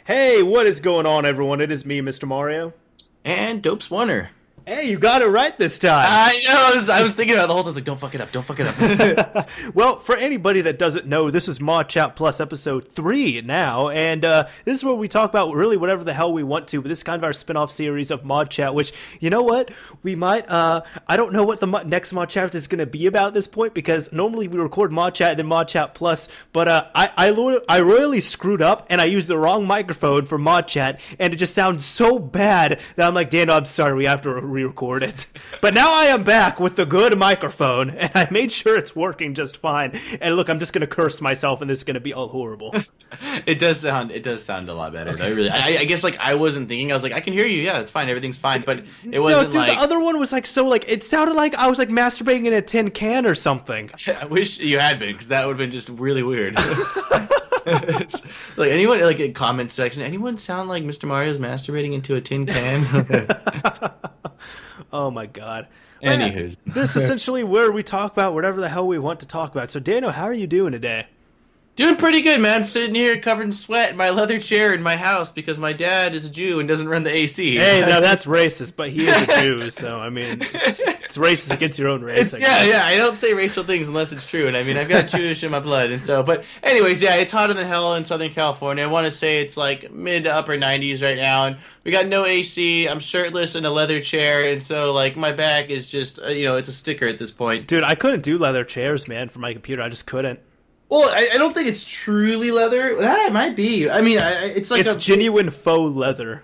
Hey, what is going on, everyone? It is me, Mr. Mario. And Dope's Warner. Hey, you got it right this time. I know. I was thinking about it the whole time. I was like, don't fuck it up. Don't fuck it up. Well, for anybody that doesn't know, this is ModChat Plus episode 3 now, and this is where we talk about really whatever the hell we want to, but this is kind of our spin-off series of ModChat, which, you know what? We might, I don't know what the next ModChat is going to be about at this point, because normally we record ModChat and then ModChat Plus, but I royally screwed up, and I used the wrong microphone for ModChat, and it just sounds so bad that I'm like, Dan, I'm sorry, we have to re-record it. But now I am back with the good microphone, and I made sure it's working just fine. And look, I'm just going to curse myself, and this is going to be all horrible. It does sound a lot better, though. Really, I guess, like, I wasn't thinking. I was like, I can hear you. Yeah, it's fine. Everything's fine. But it wasn't, no, dude, like... the other one was, like, so, like, it sounded like I was, like, masturbating in a tin can or something. I wish you had been, because that would have been just really weird. It's, like, anyone, like, in comment section, anyone sound like Mr. Mario's masturbating into a tin can? Oh, my God. Anywho. This is essentially where we talk about whatever the hell we want to talk about. So, Dano, how are you doing today? Doing pretty good, man. Sitting here covered in sweat in my leather chair in my house because my dad is a Jew and doesn't run the AC. Hey, now that's racist, but he is a Jew, so, I mean, it's racist against your own race. Yeah, I don't say racial things unless it's true, and I mean, I've got Jewish in my blood, and so, but anyways, yeah, it's hotter than hell in Southern California. I want to say it's like mid to upper 90s right now, and we got no AC, I'm shirtless in a leather chair, and so, like, my back is just, it's a sticker at this point. Dude, I couldn't do leather chairs, man, for my computer. I just couldn't. Well, I don't think it's truly leather. It might be. I mean, it's like it's genuine faux leather.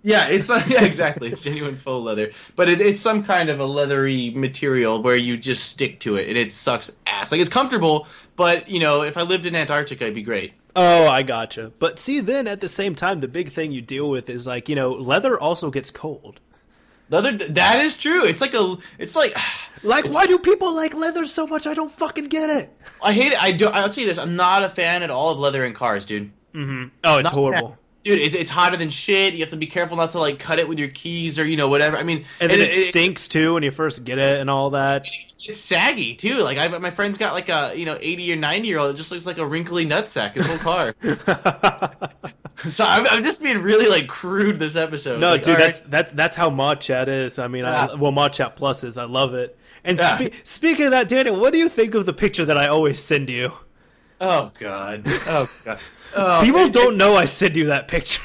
Yeah, it's yeah, exactly. It's genuine faux leather, but it's some kind of a leathery material where you just stick to it, and it sucks ass. Like, it's comfortable, but if I lived in Antarctica, it'd be great. Oh, I gotcha. But see, then at the same time, the big thing you deal with is like leather also gets cold. Leather, that is true. It's like why do people like leather so much? I don't fucking get it. I hate it. I'll tell you this. I'm not a fan at all of leather in cars, dude. Mm-hmm. Oh, it's horrible. Dude, it's hotter than shit. You have to be careful not to, like, cut it with your keys or, whatever. I mean... And then it stinks, too, when you first get it and all that. It's saggy, too. Like, my friend's got, like, a, 80 or 90-year-old. It just looks like a wrinkly nutsack, his whole car. So I'm just being really, like, crude this episode. No, like, dude, right. that's how ModChat is. I mean, ModChat Plus is. I love it. And Yeah. Speaking of that, Daniel, what do you think of the picture that I always send you? Oh, God. People don't know I send you that picture.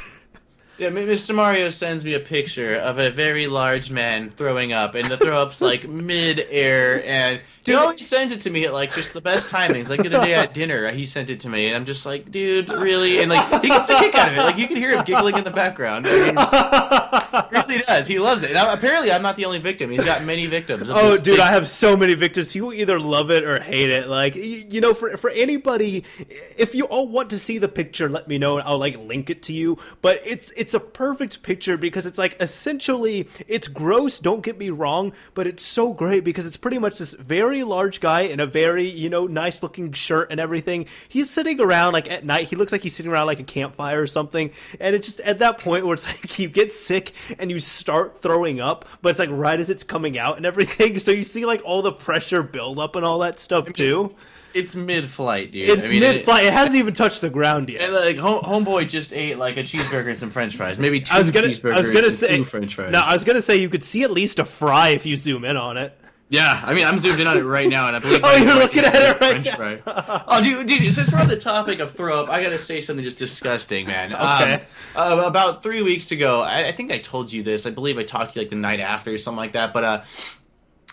Yeah, Mr. Mario sends me a picture of a very large man throwing up, and the throw-up's, like, mid-air, and he always sends it to me at, like, just the best timings. Like, the other day at dinner, he sent it to me, and I'm just like, dude, really? And, like, he gets a kick out of it. Like, you can hear him giggling in the background. I mean, he really does. He loves it. And apparently, I'm not the only victim. He's got many victims. Oh, dude, I have so many victims. You either love it or hate it. Like, for anybody, if you all want to see the picture, let me know, and I'll, like, link it to you. But it's a perfect picture because it's, like, essentially, it's gross, don't get me wrong, but it's so great because it's pretty much this very large guy in a very, nice looking shirt and everything. He's sitting around, like, at night. He looks like he's sitting around, like, a campfire or something. And it's just at that point where it's like you get sick and you start throwing up, but it's like right as it's coming out and everything. So you see, like, all the pressure build up and all that stuff too. It's mid-flight, dude. It's mid-flight. It hasn't even touched the ground yet. And, like, homeboy just ate, like, a cheeseburger and some French fries. Maybe two cheeseburgers and two French fries. No, I was gonna say you could see at least a fry if you zoom in on it. Yeah, I mean, I'm zoomed in on it right now, and I believe... Oh, you're looking at it right now? Fry. Oh, dude, since we're on the topic of throw-up, I gotta say something just disgusting, man. Okay. About 3 weeks ago, I think I told you this. I believe I talked to you, like, the night after or something like that, but,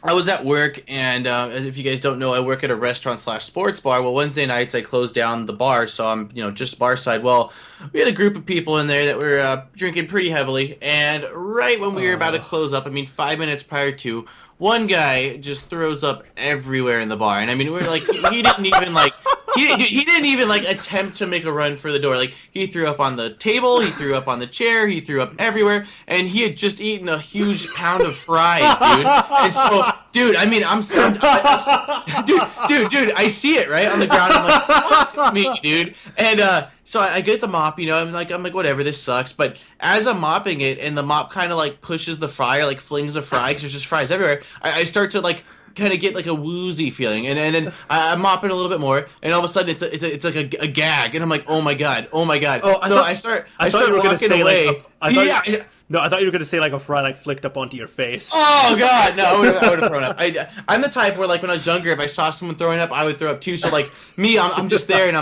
I was at work, and as if you guys don't know, I work at a restaurant/sports bar. Well, Wednesday nights I close down the bar, so I'm just bar side. Well, we had a group of people in there that were drinking pretty heavily, and right when we were about to close up, 5 minutes prior to, one guy just throws up everywhere in the bar, and I mean, we're like, he didn't even like. He didn't even, like, attempt to make a run for the door. Like, he threw up on the table, he threw up on the chair, he threw up everywhere, and he had just eaten a huge pound of fries, dude. And so, dude, I mean, dude, I see it, right, on the ground. I'm like, fuck me, dude. And, so I get the mop, I'm like, whatever, this sucks. But as I'm mopping it, and the mop kind of, like, pushes the fry, or, like, flings the fry, because there's just fries everywhere, I start to, like, kind of get like a woozy feeling, and then I'm mopping a little bit more, and all of a sudden it's like a gag, and I'm like, oh my god, oh my god. Oh, I start you were gonna walking say away. like no, I thought you were gonna say like a fry like flicked up onto your face. Oh god, no, I would have thrown up. I'm the type where like when I was younger, if I saw someone throwing up, I would throw up too. So like me, I'm just there, and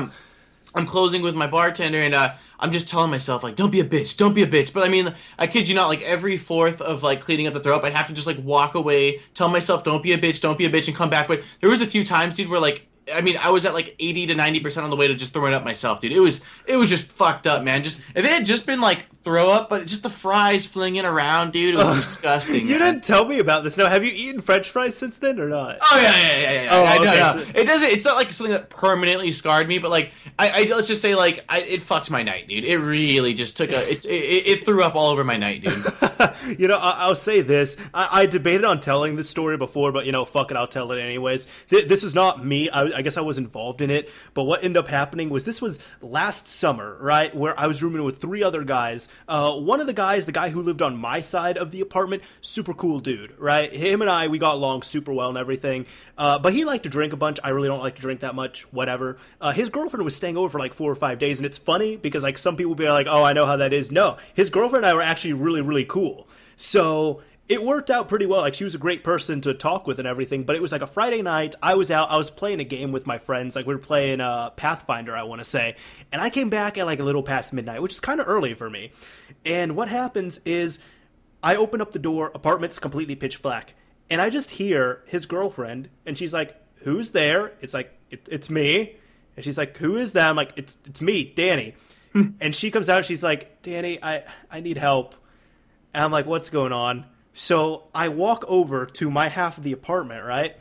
I'm closing with my bartender, and I'm just telling myself like, don't be a bitch, don't be a bitch. But I mean, I kid you not, like every fourth of like cleaning up the throw up, I'd have to just like walk away, tell myself, don't be a bitch, don't be a bitch, and come back. But there was a few times, dude, where like, I mean, I was at like 80 to 90% on the way to just throwing up myself, dude. It was just fucked up, man. Just if it had just been like throw up, but just the fries flinging around, dude, it was disgusting. You man. didn't tell me about this. Now, have you eaten French fries since then or not? Oh yeah. Oh, I okay. know. It doesn't. It's not like something that permanently scarred me, but like I let's just say like it fucked my night, dude. It really just took it threw up all over my night, dude. You know, I'll say this. I debated on telling this story before, but, you know, fuck it, I'll tell it anyways. This is not me. I guess I was involved in it, but what ended up happening was this was last summer, right, where I was rooming with 3 other guys. One of the guys, the guy who lived on my side of the apartment, super cool dude, right? Him and I, we got along super well and everything, but he liked to drink a bunch. I really don't like to drink that much, whatever. His girlfriend was staying over for like 4 or 5 days, and it's funny because like some people be like, oh, I know how that is. No, his girlfriend and I were actually really, really cool. So it worked out pretty well. Like, she was a great person to talk with and everything, but it was like a Friday night. I was out. I was playing a game with my friends. Like, we were playing Pathfinder, I want to say. And I came back at like a little past midnight, which is kind of early for me. And what happens is I open up the door. Apartment's completely pitch black. And I just hear his girlfriend, and she's like, who's there? It's like, it's me. And she's like, who is that? I'm like, it's me, Danny. And she comes out. She's like, Danny, I need help. And I'm like, what's going on? So I walk over to my half of the apartment, right?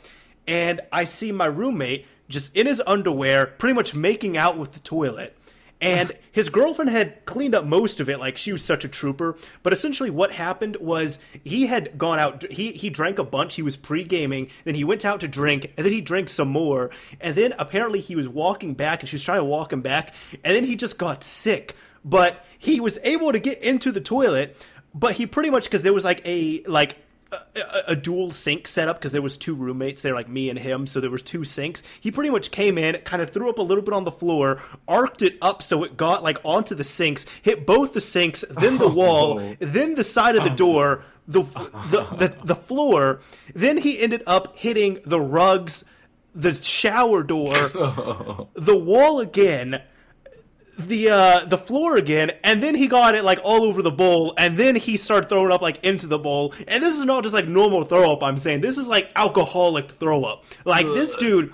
And I see my roommate just in his underwear, pretty much making out with the toilet. And his girlfriend had cleaned up most of it, like she was such a trooper. But essentially what happened was he had gone out, he drank a bunch, he was pre-gaming, then he went out to drink, and then he drank some more. And then apparently he was walking back, and she was trying to walk him back, and then he just got sick. But he was able to get into the toilet, but he pretty much, because there was like a dual sink set up, because there was 2 roommates there, like me and him, so there was 2 sinks. He pretty much came in, kind of threw up a little bit on the floor, arced it up so it got like onto the sinks, hit both the sinks, then the wall, then the side of the door, the floor. Then he ended up hitting the rugs, the shower door, the wall again, the floor again, and then he got it like all over the bowl, and then he started throwing up like into the bowl. And this is not just like normal throw up, I'm saying this is like alcoholic throw up. Like this dude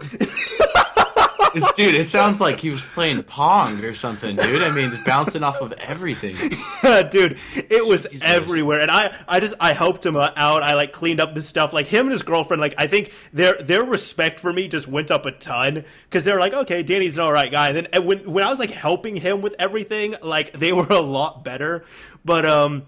Dude, it sounds like he was playing Pong or something, dude. I mean, just bouncing off of everything. Dude, it was everywhere. And I helped him out. I like cleaned up his stuff. Like him and his girlfriend, like I think their respect for me just went up a ton, because they were like, okay, Danny's an alright guy. And then when I was like helping him with everything, like they were a lot better. But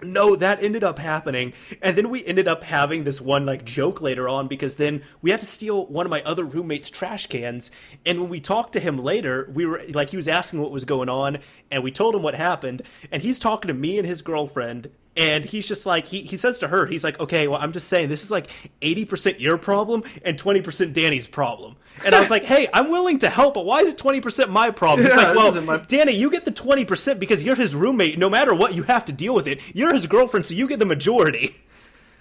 no, that ended up happening, and then we ended up having this one like joke later on, because then we had to steal one of my other roommates' trash cans, and when we talked to him later, we were like, he was asking what was going on, and we told him what happened, and he's talking to me and his girlfriend, and he's just like, he says to her, he's like, okay, well, I'm just saying, this is like 80% your problem and 20% Danny's problem. And I was like, hey, I'm willing to help, but why is it 20% my problem? He's like, well, Danny, you get the 20% because you're his roommate. No matter what, you have to deal with it. You're his girlfriend, so you get the majority.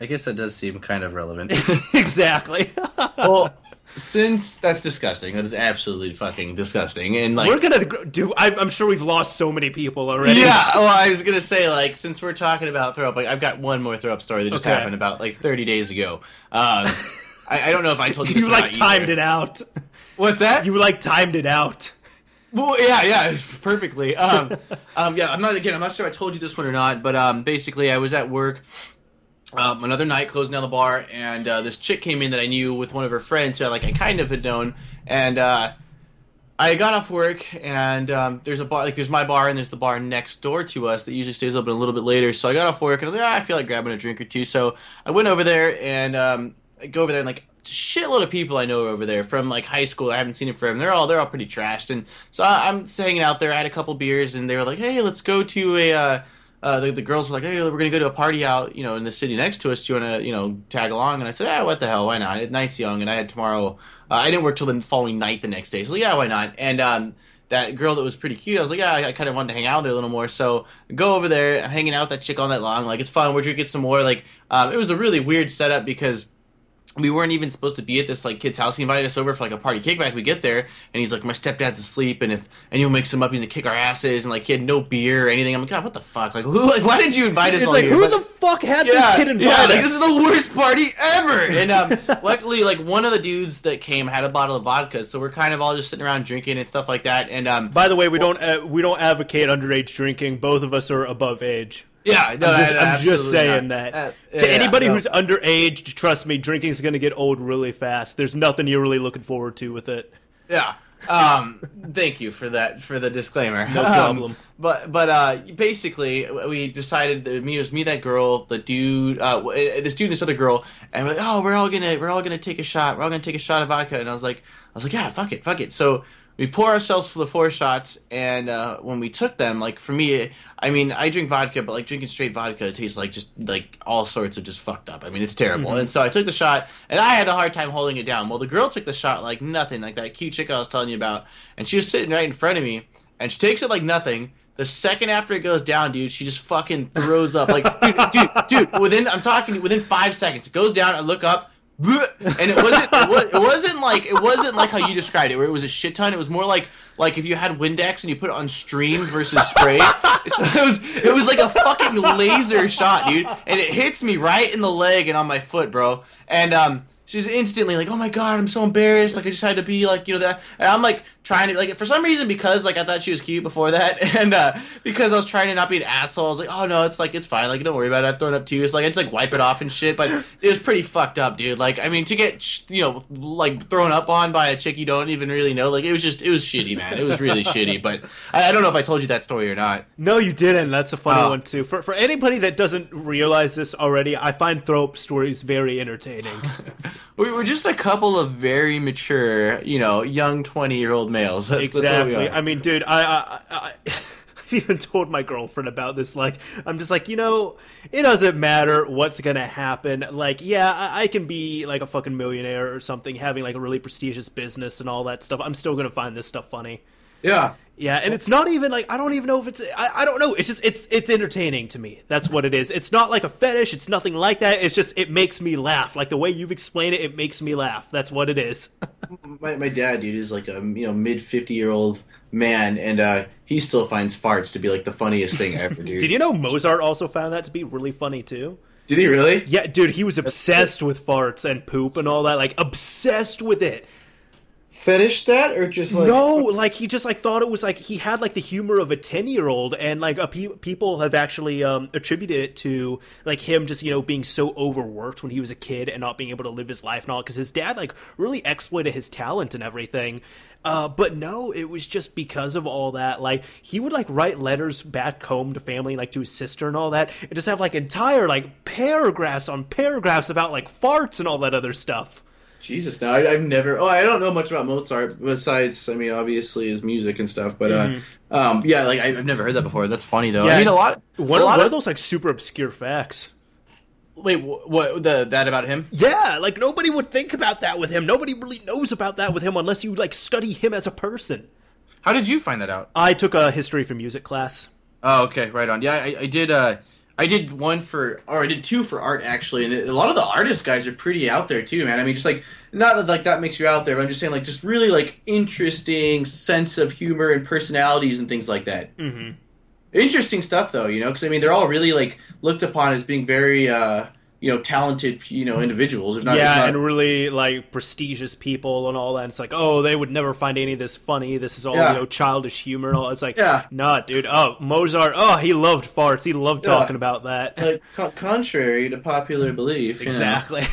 I guess that does seem kind of relevant. Exactly. Well, since that's disgusting, that is absolutely fucking disgusting, and like we're gonna do. I'm sure we've lost so many people already. Yeah. Well, I was gonna say, like, since we're talking about throw up, like I've got one more throw up story that just happened about like 30 days ago. I don't know if I told you this. You like timed it out. What's that? You like timed it out. Well, yeah, perfectly. Yeah, I'm not sure if I told you this one or not, but basically, I was at work. Another night, closing down the bar, and this chick came in that I knew with one of her friends who I kind of had known, and I got off work, and there's a bar, like there's my bar, and there's the bar next door to us that usually stays open a little bit later. So I got off work, and I was like, I feel like grabbing a drink or two. So I went over there, and I go over there, and like a shitload of people I know are over there from like high school. I haven't seen them forever, and they're all pretty trashed. And so I'm just hanging out there. I had a couple beers, and they were like, hey, let's go to the girls were like, hey, we're gonna go to a party out, in the city next to us. Do you wanna, tag along? And I said, what the hell, why not? Night's young, and I had tomorrow. I didn't work till the following night the next day, so yeah, why not? And that girl that was pretty cute, I was like, yeah, I kind of wanted to hang out there a little more, so go over there, hanging out with that chick all night long. Like, it's fun. We're drinking some more. Like, it was a really weird setup because we weren't even supposed to be at this like kid's house. He invited us over for like a party kickback. We get there and he's like, my stepdad's asleep, and if anyone wakes him up, he's gonna kick our asses. And like, he had no beer or anything. I'm like, God, what the fuck? Like, why did you invite us? It's all like, here? who the fuck had this kid invited? Yeah, like, this is the worst party ever. And luckily, like, one of the dudes that came had a bottle of vodka, so we're kind of all just sitting around drinking and stuff like that. And by the way, we don't advocate underage drinking. Both of us are above age. Yeah, no, I'm just saying that. To anybody who's underage, trust me, drinking is going to get old really fast. There's nothing you're really looking forward to with it. Yeah. Thank you for that, for the disclaimer. No problem. But basically, we decided, it was me, that girl, the dude, this dude, and this other girl, and we're like, oh, we're all gonna take a shot. We're all gonna take a shot of vodka. And I was like, yeah, fuck it. So we pour ourselves for the 4 shots, and when we took them, like, for me, I mean, I drink vodka, but like drinking straight vodka tastes like just like all sorts of just fucked up. I mean, it's terrible. Mm-hmm. And so I took the shot, and I had a hard time holding it down. Well, the girl took the shot like nothing, like that cute chick I was telling you about, and she was sitting right in front of me, and she takes it like nothing. The second after it goes down, dude, she just fucking throws up. Like, dude, within 5 seconds, it goes down. I look up. And it wasn't like how you described it, where it was a shit ton. It was more like if you had Windex and you put it on stream versus spray. So it was like a fucking laser shot, dude, and it hits me right in the leg and on my foot, bro. And she's instantly like, oh my God, I'm so embarrassed. Like, I just had to be like, that. And I'm like trying to, like, for some reason, because like I thought she was cute before that, and because I was trying to not be an asshole, I was like, oh no, it's fine. Like, don't worry about it. I've thrown up too. So like, I just like wipe it off and shit. But it was pretty fucked up, dude. Like, I mean, to get like thrown up on by a chick you don't even really know, like, it was shitty, man. It was really shitty. But I don't know if I told you that story or not. No, you didn't. That's a funny one too. For anybody that doesn't realize this already, I find throw up stories very entertaining. We were just a couple of very mature, young 20-year-old males. Exactly. I mean, dude, I even told my girlfriend about this. Like, I'm just like, it doesn't matter what's gonna happen. Like, yeah, I can be like a fucking millionaire or something, having like a really prestigious business and all that stuff. I'm still gonna find this stuff funny. Yeah. Yeah, and it's not even like, I don't even know if I don't know. It's just, it's entertaining to me. That's what it is. It's not like a fetish. It's nothing like that. It's just, it makes me laugh. Like, the way you've explained it, it makes me laugh. That's what it is. my dad, dude, is like a, mid 50-year-old man, and he still finds farts to be like the funniest thing ever, dude. Did you know Mozart also found that to be really funny too? Did he really? Yeah, dude, he was obsessed with farts and poop and all that. Like, obsessed with it. Fetish that, or just like no, like he just like thought it was like he had like the humor of a 10-year-old, and like people have actually attributed it to like him just being so overworked when he was a kid and not being able to live his life and all, because his dad like really exploited his talent and everything. But no, it was just because of all that. Like, he would like write letters back home to family, like to his sister and all that, and just have like entire like paragraphs on paragraphs about like farts and all that other stuff. Jesus, no, I've never. Oh, I don't know much about Mozart besides, I mean, obviously his music and stuff. But yeah, like I've never heard that before. That's funny though. Yeah, I mean, one of those like super obscure facts. Wait, what? That about him? Yeah, like nobody would think about that with him. Nobody really knows about that with him unless you like study him as a person. How did you find that out? I took a history for music class. Oh, okay, right on. Yeah, I did. I did I did 2 for art, actually, and a lot of the artist guys are pretty out there too, man. I mean, just like, not that like that makes you out there, but I'm just saying like just really like interesting sense of humor and personalities and things like that. Mm-hmm. Interesting stuff though, because I mean they're all really like looked upon as being very talented, individuals. If not, and really like prestigious people and all that. And it's like, oh, they would never find any of this funny. This is all childish humor and all. It's like, nah, dude. Oh, Mozart. Oh, he loved farts. He loved talking about that. Like contrary to popular belief. Exactly.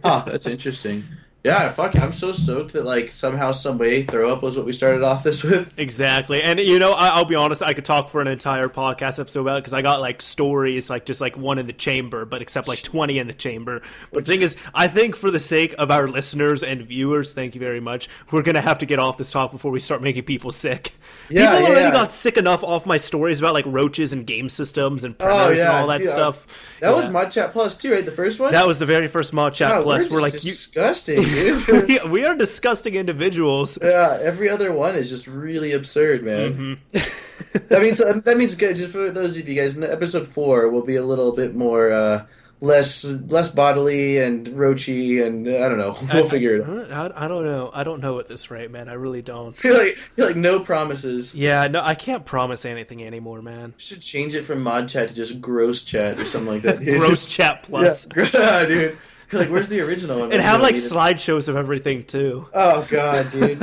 Oh, that's interesting. Yeah, fuck, I'm so stoked that, like, somehow, some way, throw up was what we started off this with. Exactly. And, I'll be honest, I could talk for an entire podcast episode about it, because I got, like, stories, like, just, like, one in the chamber, but except, like, 20 in the chamber. But the thing is, I think for the sake of our listeners and viewers, thank you very much, we're going to have to get off this talk before we start making people sick. Yeah, people already got sick enough off my stories about, like, roaches and game systems and printers and all that stuff. That was ModChat Plus, too, right? The first one? That was the very first ModChat Plus. We're like, disgusting, dude. We are disgusting individuals. Yeah, every other one is just really absurd, man. Mm-hmm. that means good. Just for those of you guys, episode 4 will be a little bit more less bodily and roachy, and I don't know. We'll figure it out. I don't know. I don't know at this rate, man. I really don't. You're like no promises. Yeah, no, I can't promise anything anymore, man. You should change it from ModChat to just Gross Chat or something like that. Gross Chat Plus. Yeah, dude. Like, where's the original one? And have like slideshows of everything too. Oh god, dude!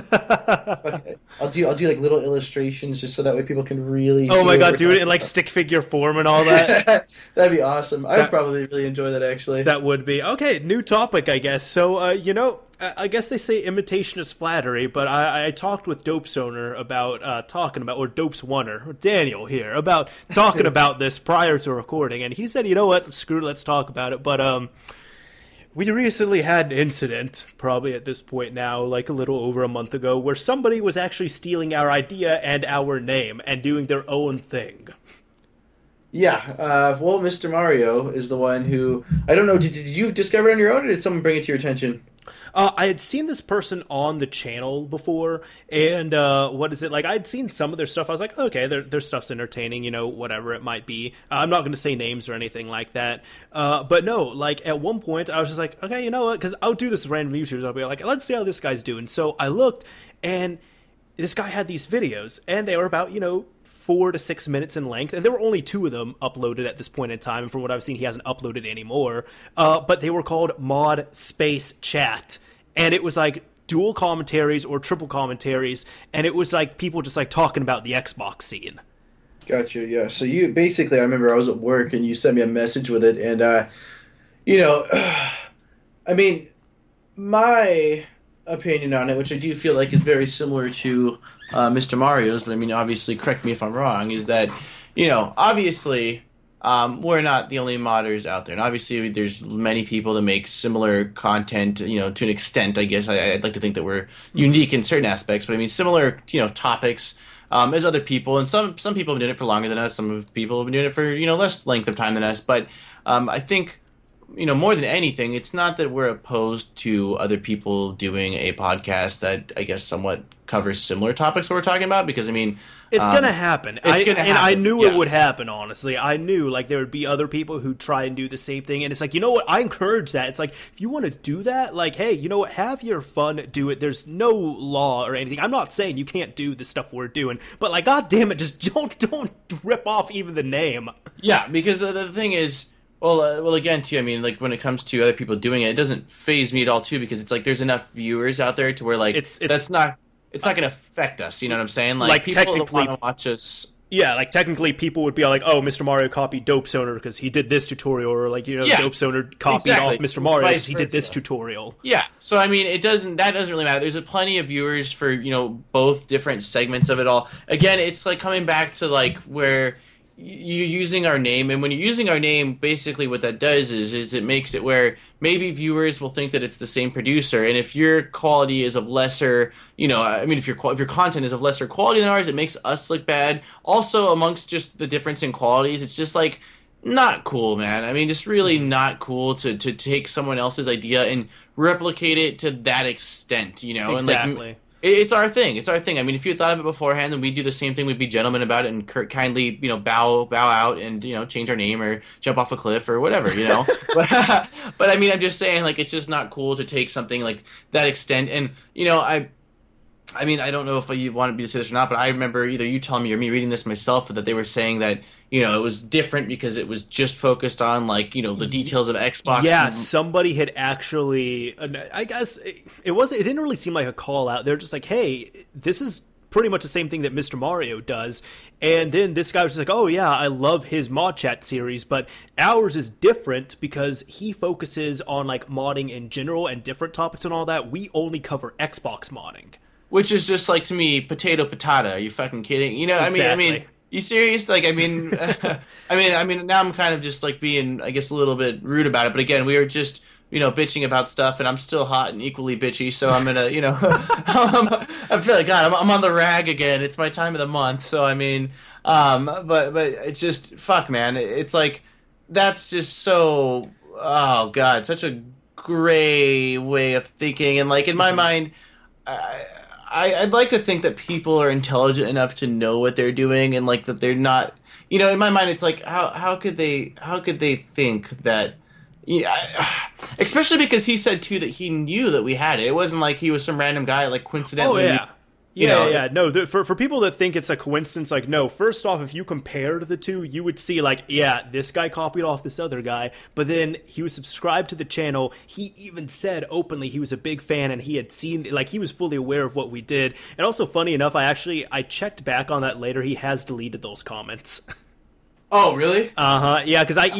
I'll do like little illustrations just so that way people can really. Oh my god, do it in like stick figure form and all that. That'd be awesome. I'd probably really enjoy that actually. That would be okay. New topic, I guess. So, I guess they say imitation is flattery, but I talked with Dope's owner about or Dope's oner, Daniel here, about talking about this prior to recording, and he said, you know what, screw it, let's talk about it. But we recently had an incident, probably at this point now, like a little over a month ago, where somebody was actually stealing our idea and our name and doing their own thing. Yeah, well, Mr. Mario is the one who, I don't know, did you discover it on your own, or did someone bring it to your attention? I had seen this person on the channel before, and I'd seen some of their stuff. I was like, okay, their stuff's entertaining, whatever it might be. I'm not going to say names or anything like that. But no, like, at one point, I was just like, okay, you know what? Because I'll do this with random YouTubers. I'll be like, let's see how this guy's doing. So I looked, and this guy had these videos, and they were about, 4 to 6 minutes in length, and there were only 2 of them uploaded at this point in time, and from what I've seen, he hasn't uploaded any more, but they were called Mod Space Chat, and it was like dual commentaries or triple commentaries, and it was like people just like talking about the Xbox scene. Gotcha, yeah. So you, basically, I remember I was at work, and you sent me a message with it, and, I mean, my opinion on it, which I do feel like is very similar to Mr. Mario's, but I mean, obviously, correct me if I'm wrong, is that, obviously, we're not the only modders out there. And obviously, there's many people that make similar content, to an extent, I guess. I'd like to think that we're unique in certain aspects, but I mean, similar, topics as other people. And some people have been doing it for longer than us. Some people have been doing it for, less length of time than us. But I think, more than anything, it's not that we're opposed to other people doing a podcast that I guess somewhat covers similar topics that we're talking about, because I mean, it's gonna happen. And I knew it would happen. Honestly, I knew like there would be other people who try and do the same thing, and it's like, you know what? I encourage that. It's like, if you want to do that, like, hey, you know what? Have your fun, do it. There's no law or anything. I'm not saying you can't do the stuff we're doing, but like, god damn it, just don't rip off even the name. Yeah, because the thing is. Well, again, too, I mean, like, when it comes to other people doing it, it doesn't faze me at all, too, because it's like there's enough viewers out there to where, like, it's not going to affect us, you know what I'm saying? Like people that want to watch us... Yeah, like, technically, people would be like, oh, Mr. Mario copied Dope's owner because he did this tutorial, or, like, Dope's owner copied off Mr. Mario because he did this tutorial. Yeah, so, I mean, that doesn't really matter. There's plenty of viewers for, both different segments of it all. Again, it's, like, coming back to, like, where... you're using our name, and when you're using our name, basically what that does is it makes it where maybe viewers will think that it's the same producer, and if your quality is of lesser, if your content is of lesser quality than ours, it makes us look bad. Also, amongst just the difference in qualities, it's just like not cool, man. I mean, just really not cool to take someone else's idea and replicate it to that extent, Exactly. And like, it's our thing. It's our thing. I mean, if you had thought of it beforehand, then we'd do the same thing. We'd be gentlemen about it and kindly, bow out and, change our name or jump off a cliff or whatever, But I mean, I'm just saying, like, it's just not cool to take something like that extent. And, I mean, I don't know if you wanted me to say this or not, but I remember either you telling me or me reading this myself that they were saying that, it was different because it was just focused on, like, the details of Xbox. Yeah, somebody had actually, I guess, it didn't really seem like a call out. They're just like, hey, this is pretty much the same thing that Mr. Mario does. And then this guy was just like, oh yeah, I love his ModChat series, but ours is different because he focuses on like modding in general and different topics and all that. We only cover Xbox modding. Which is just like, to me, potato patata. Are you fucking kidding? You know, Exactly. I mean, you serious? Like, I mean, I mean, now I'm kind of just like being, I guess, a little bit rude about it. But again, we were just, you know, bitching about stuff, and I'm still hot and equally bitchy. So I'm gonna, you know, I feel like God, I'm on the rag again. It's my time of the month. So I mean, but it's just fuck, man. It's like that's just so, oh God, such a gray way of thinking, and like in my mind. I'd like to think that people are intelligent enough to know what they're doing, and like that they're not, you know, in my mind it's like how could they think that, yeah, especially because he said too that he knew that we had it. It wasn't like he was some random guy like coincidentally. Oh yeah. Yeah. No, for people that think it's a coincidence, like, no, first off, if you compared the two, you would see, like, yeah, this guy copied off this other guy, but then he was subscribed to the channel. He even said openly he was a big fan, and he had seen, like, he was fully aware of what we did. And also, funny enough, I checked back on that later. He has deleted those comments. Oh, really? Yeah, because I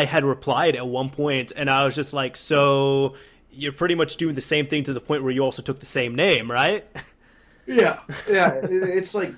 had replied at one point, and I was just like, so you're pretty much doing the same thing to the point where you also took the same name, right? Yeah. It's like,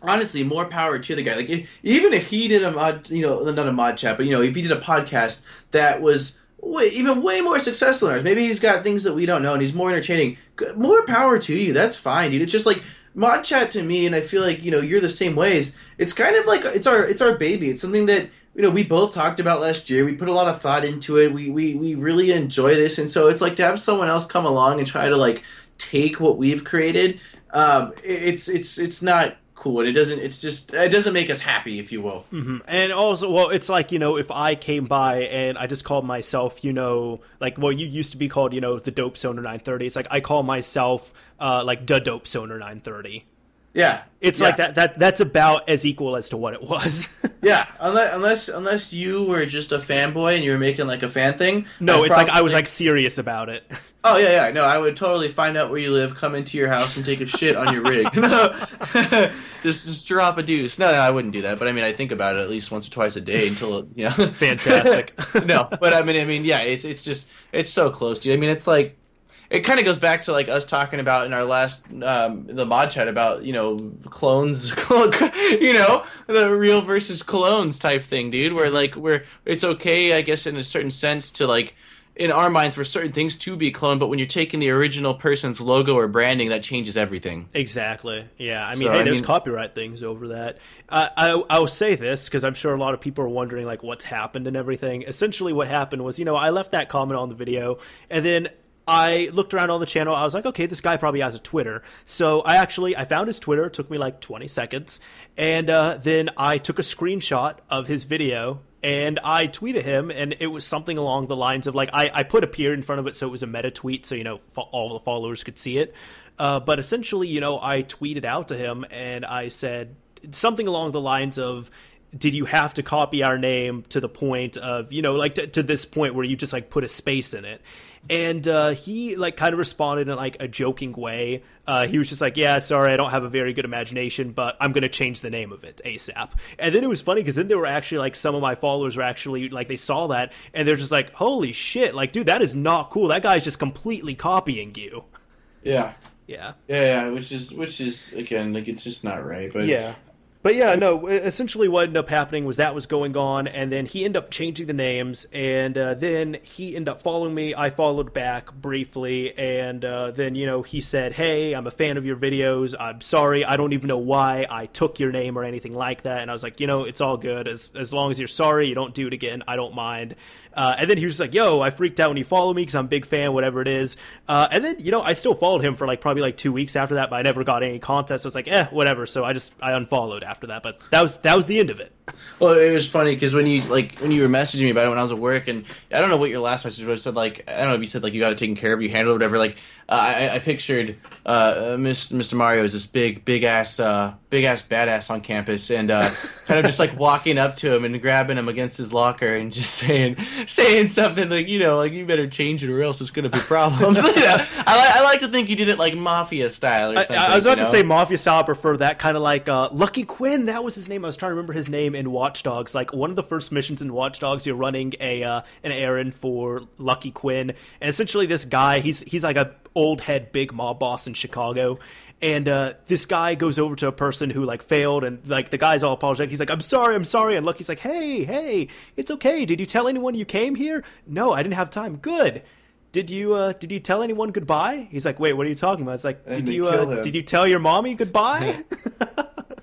honestly, more power to the guy. Like, even if he did a mod, you know, not a mod chat, but, you know, if he did a podcast that was way more successful than ours, maybe he's got things that we don't know and he's more entertaining. More power to you. That's fine, dude. It's just like mod chat to me, and I feel like, you know, you're the same ways. It's kind of like it's our baby. It's something that, you know, we both talked about last year. We put a lot of thought into it. We really enjoy this, and so it's like to have someone else come along and try to like take what we've created. It's not cool, and it doesn't make us happy, if you will. Mm-hmm. And also, well, it's like, you know, if I came by and I just called myself, you know, like, well, you used to be called, you know, the Dope Soner 930. It's like I call myself like the Dope Soner 930. Yeah, it's like that's about as equal as to what it was. Yeah, unless you were just a fanboy and you were making like a fan thing. No, it's like I was like serious about it. Oh yeah. No, I would totally find out where you live, come into your house, and take a shit on your rig. just drop a deuce. No, I wouldn't do that. But I mean, I think about it at least once or twice a day until, you know. Fantastic. No, but I mean, yeah, it's so close, dude. I mean, it's like. It kind of goes back to like us talking about in our last the mod chat about, you know, clones, you know, the real versus clones type thing, dude. Where it's okay, I guess, in a certain sense to like in our minds for certain things to be cloned, but when you're taking the original person's logo or branding, that changes everything. Exactly. Yeah. I mean, there's copyright things over that. I'll say this because I'm sure a lot of people are wondering like what's happened and everything. Essentially, what happened was, you know, I left that comment on the video, and then I looked around on the channel. I was like, okay, this guy probably has a Twitter. So I found his Twitter. It took me like 20 seconds. And then I took a screenshot of his video and I tweeted him. And it was something along the lines of like, I put a peer in front of it. So it was a meta tweet. So, you know, all the followers could see it. But essentially, you know, I tweeted out to him and I said something along the lines of, did you have to copy our name to the point of, you know, like to this point where you just like put a space in it? And he like kind of responded in like a joking way. He was just like, yeah, sorry, I don't have a very good imagination, but I'm going to change the name of it ASAP. And then it was funny because then there were actually like some of my followers were actually like, they saw that and they're just like, holy shit, like, dude, that is not cool. That guy's just completely copying you. Yeah. Yeah. Which is again, like, it's just not right. But yeah. But yeah, no, essentially what ended up happening was that was going on, and then he ended up changing the names, and then he ended up following me. I followed back briefly, and then, you know, he said, hey, I'm a fan of your videos. I'm sorry. I don't even know why I took your name or anything like that. And I was like, you know, it's all good. As long as you're sorry, you don't do it again, I don't mind. And then he was just like, yo, I freaked out when you follow me because I'm a big fan, whatever it is. And then, you know, I still followed him for like probably like 2 weeks after that, but I never got any contests. So I was like, whatever. So I unfollowed after that, but that was the end of it. Well, it was funny because when you were messaging me about it when I was at work, and I don't know what your last message was. It said like, I don't know if you said like you got it taken care of, you handled it, whatever. Like I pictured Mr. Mario as this big ass badass on campus, and kind of just like walking up to him and grabbing him against his locker and just saying something like, like you better change it or else it's gonna be problems. I like to think you did it like mafia style or something. I was about to say mafia style. I prefer that kind of like Lucky Quinn. That was his name. I was trying to remember his name in Watch Dogs. Like one of the first missions in Watch Dogs, you're running an errand for Lucky Quinn, and essentially this guy, he's like a old head big mob boss in Chicago, and this guy goes over to a person who like failed, and like the guy's all apologetic. He's like, I'm sorry, and Lucky's like, hey, it's okay. Did you tell anyone you came here? No, I didn't have time. Good. Did you tell anyone goodbye? He's like, wait, what are you talking about? It's like, did you tell your mommy goodbye?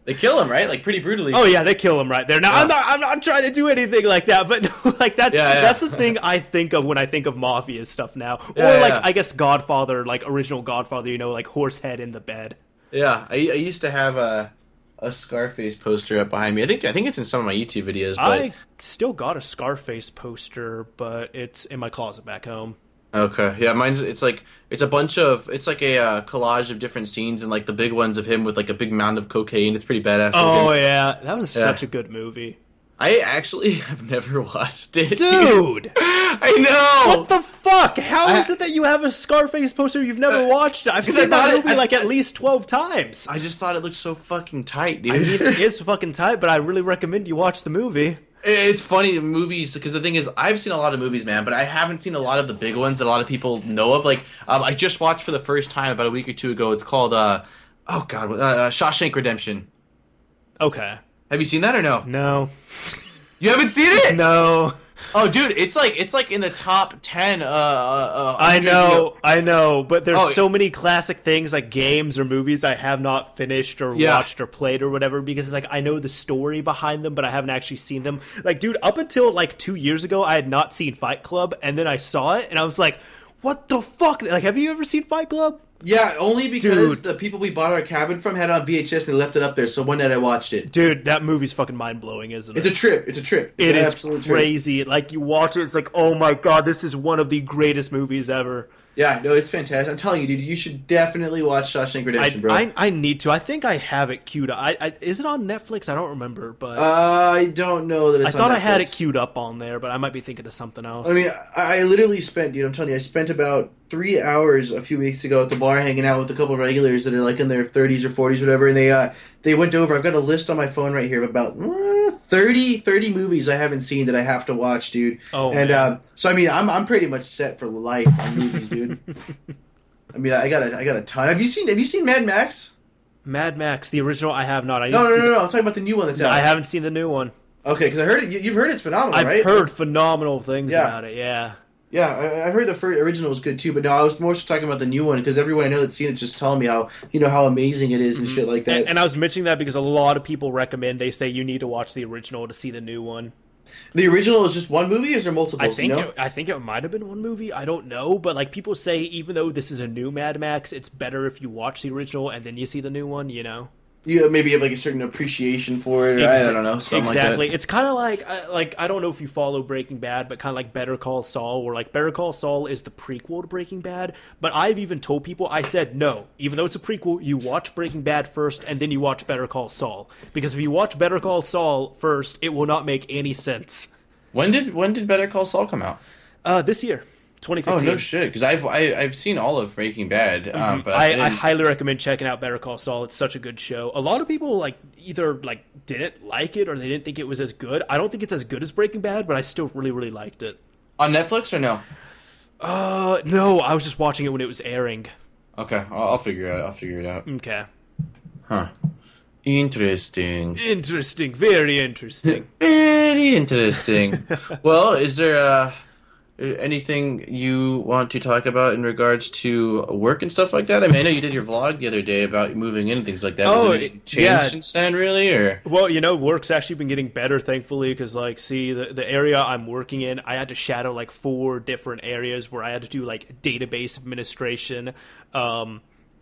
They kill him, right? Like pretty brutally. Oh yeah, they kill him right there. Now I'm not trying to do anything like that, but no, like that's the thing I think of when I think of mafia stuff now. I guess Godfather, like original Godfather, like Horsehead in the bed. Yeah, I used to have a Scarface poster up behind me. I think it's in some of my YouTube videos. But I still got a Scarface poster, but it's in my closet back home. Okay, yeah, it's like a collage of different scenes, and like the big ones of him with like a big mound of cocaine. It's pretty badass. Oh looking. Yeah, that was such a good movie. I actually have never watched it, dude. I know. What the fuck? How is it that you have a Scarface poster you've never watched it? I've seen that movie like at least 12 times. I just thought it looked so fucking tight, dude. I mean, it is fucking tight, but I really recommend you watch the movie. It's funny, movies, because the thing is, I've seen a lot of movies, man, but I haven't seen a lot of the big ones that a lot of people know of. Like, I just watched for the first time about a week or two ago. It's called, Shawshank Redemption. Okay. Have you seen that or no? No. You haven't seen it? No. Oh, dude, it's like in the top 10. I know, but there's so many classic things like games or movies I have not finished or watched or played or whatever, because it's like I know the story behind them, but I haven't actually seen them. Like, dude, up until like 2 years ago, I had not seen Fight Club, and then I saw it, and I was like, what the fuck? Like, have you ever seen Fight Club? Yeah, only because the people we bought our cabin from had it on VHS and they left it up there, so one night I watched it. Dude, that movie's fucking mind-blowing, isn't it? It's a trip. It's It is crazy. Like, you watch it, it's like, oh my god, this is one of the greatest movies ever. Yeah, no, it's fantastic. I'm telling you, dude, you should definitely watch Shawshank Redemption, bro. I need to. I think I have it queued up. Is it on Netflix? I don't remember, but I don't know that it's on Netflix. I thought I had it queued up on there, but I might be thinking of something else. I mean, I literally spent, dude, I'm telling you, I spent about 3 hours a few weeks ago at the bar hanging out with a couple of regulars that are like in their 30s or 40s, whatever, and they went over, I've got a list on my phone right here of about 30 movies I haven't seen that I have to watch, dude. Oh, and man. So I mean, I'm pretty much set for life on movies, dude. I mean, I got a ton. Have you seen Mad Max? Mad Max, the original, I have not. No. I'm talking about the new one that's out. I haven't seen the new one. Okay, because I heard it. You've heard it's phenomenal, right? I've heard phenomenal things about it. Yeah. Yeah, I heard the original was good too, but no, I was more so talking about the new one because everyone I know that's seen it just telling me how how amazing it is and shit like that. And I was mentioning that because a lot of people recommend. They say you need to watch the original to see the new one. The original is just one movie, or is there multiples? I think it might have been one movie. I don't know, but like people say, even though this is a new Mad Max, it's better if you watch the original and then you see the new one. You maybe have like a certain appreciation for it, or I don't know, something exactly. like that. It's kind of like I don't know if you follow Breaking Bad, but kind of like Better Call Saul, where like Better Call Saul is the prequel to Breaking Bad. But I've even told people, I said no, even though it's a prequel, you watch Breaking Bad first, and then you watch Better Call Saul, because if you watch Better Call Saul first, it will not make any sense. When did Better Call Saul come out? This year. 2015. Oh no shit! Because I've seen all of Breaking Bad, but I highly recommend checking out Better Call Saul. It's such a good show. A lot of people either didn't like it or they didn't think it was as good. I don't think it's as good as Breaking Bad, but I still really, really liked it. On Netflix or no? No, I was just watching it when it was airing. Okay, I'll figure it out. I'll figure it out. Okay. Huh. Interesting. Interesting. Very interesting. Very interesting. Well, is there anything you want to talk about in regards to work and stuff like that? I mean, I know you did your vlog the other day about moving in and things like that. Has anything changed since then, really? Or well, work's actually been getting better, thankfully, because the area I'm working in, I had to shadow 4 different areas where I had to do database administration,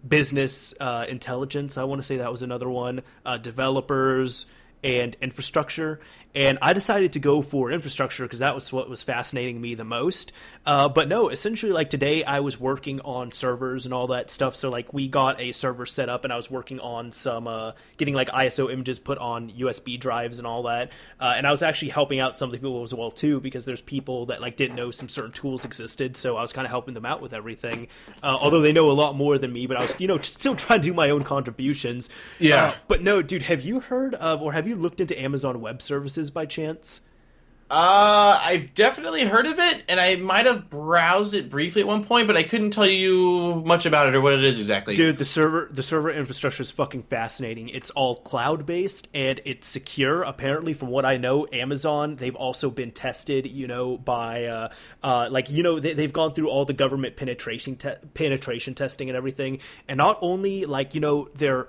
business intelligence. I want to say that was another one. Developers. and infrastructure. And I decided to go for infrastructure because that was what was fascinating me the most. But no, essentially, like today I was working on servers and all that stuff. So like we got a server set up and I was working on some getting like ISO images put on USB drives and all that. And I was actually helping out some of the people as well too, because there's people that like didn't know some certain tools existed. So I was kind of helping them out with everything. Although they know a lot more than me, but I was, still trying to do my own contributions. Yeah. But no, dude, have you heard of, or have you looked into Amazon Web Services by chance? I've definitely heard of it, and I might have browsed it briefly at one point, but I couldn't tell you much about it or what it is exactly. Dude, the server infrastructure is fucking fascinating. It's all cloud-based, and it's secure. Apparently, from what I know, Amazon, they've also been tested, by, they've gone through all the government penetration testing and everything, and not only, they're...